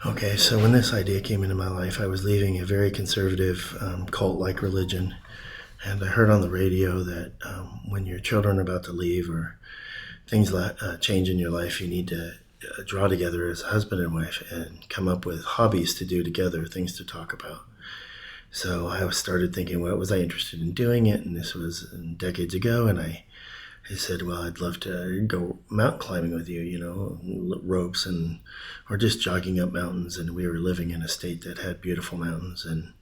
Okay, so when this idea came into my life, I was leaving a very conservative cult-like religion, and I heard on the radio that when your children are about to leave or change in your life, you need to draw together as a husband and wife and come up with hobbies to do together, things to talk about. So I started thinking, what was I interested in doing it? And this was decades ago, and I said, well, I'd love to go mountain climbing with you, ropes or just jogging up mountains. And we were living in a state that had beautiful mountains. And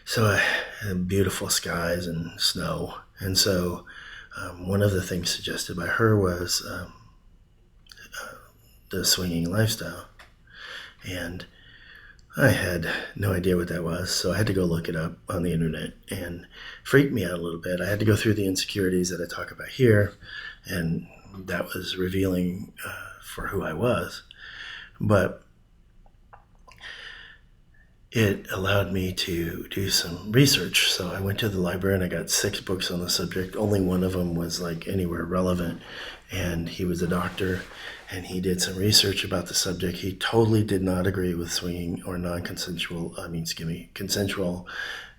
so I had beautiful skies and snow. And so one of the things suggested by her was the swinging lifestyle. And I had no idea what that was, so I had to go look it up on the internet, and freaked me out a little bit. I had to go through the insecurities that I talk about here, and that was revealing for who I was. But it allowed me to do some research. So I went to the library and I got 6 books on the subject. Only one of them was like anywhere relevant, and he was a doctor, and he did some research about the subject. He totally did not agree with swinging or consensual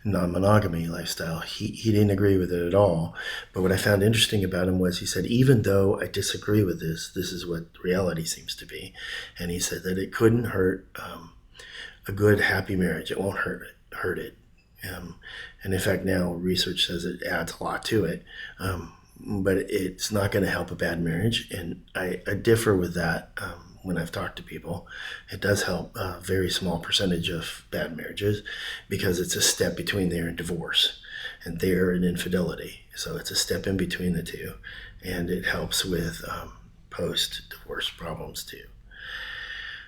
non-monogamy lifestyle. He didn't agree with it at all. But what I found interesting about him was he said, even though I disagree with this is what reality seems to be. And he said that it couldn't hurt a good, happy marriage. It won't hurt it. And in fact, now research says it adds a lot to it. But it's not going to help a bad marriage. And I differ with that when I've talked to people. It does help a very small percentage of bad marriages because it's a step between their divorce and their infidelity. So it's a step in between the two, and it helps with post-divorce problems too.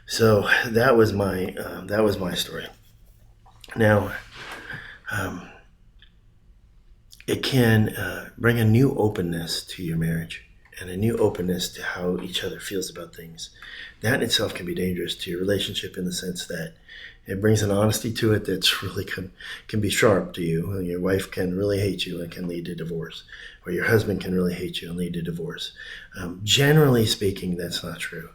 So that was my story. Now, it can bring a new openness to your marriage and a new openness to how each other feels about things. That in itself can be dangerous to your relationship in the sense that it brings an honesty to it that's really can be sharp to you. Your wife can really hate you and can lead to divorce, or your husband can really hate you and lead to divorce. Generally speaking, that's not true.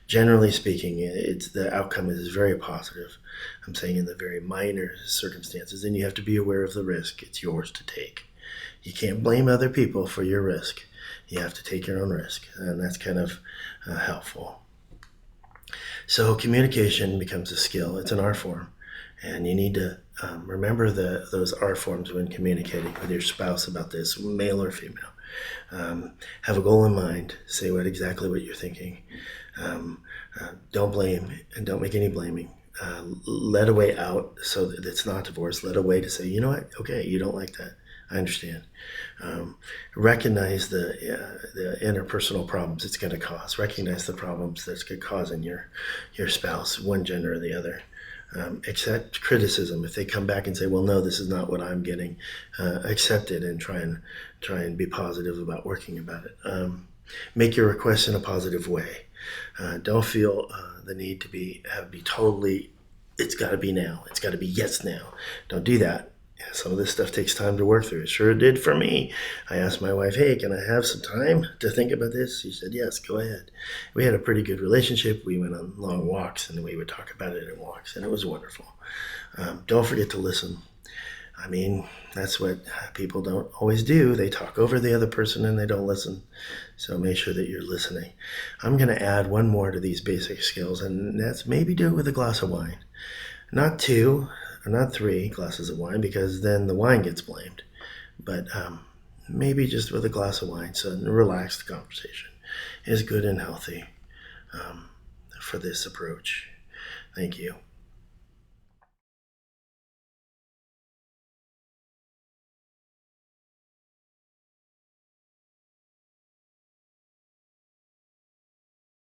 Generally speaking, the outcome is very positive. I'm saying in the very minor circumstances, and you have to be aware of the risk. It's yours to take. You can't blame other people for your risk. You have to take your own risk, and that's kind of helpful. So communication becomes a skill. It's an art form, and you need to remember those art forms when communicating with your spouse about this, male or female. Have a goal in mind. Say exactly what you're thinking. Don't blame and don't make any blaming. Let a way out so that it's not divorce. Let a way to say, you know what? Okay, you don't like that. I understand. Recognize the interpersonal problems it's going to cause. Recognize the problems that's going to cause in your spouse, one gender or the other. Accept criticism. If they come back and say, well, no, this is not what I'm getting, accept it and try and be positive about working about it. Make your requests in a positive way. Don't feel the need to be totally, it's got to be now. It's got to be yes now. Don't do that. Some of this stuff takes time to work through. It sure did for me. I asked my wife, hey, can I have some time to think about this? She said, yes, go ahead. We had a pretty good relationship. We went on long walks, and we would talk about it in walks, and it was wonderful. Don't forget to listen. I mean, that's what people don't always do. They talk over the other person, and they don't listen. So make sure that you're listening. I'm going to add one more to these basic skills, and that's maybe do it with a glass of wine. Not 2, or not 3 glasses of wine, because then the wine gets blamed. But maybe just with a glass of wine, so a relaxed conversation is good and healthy for this approach. Thank you.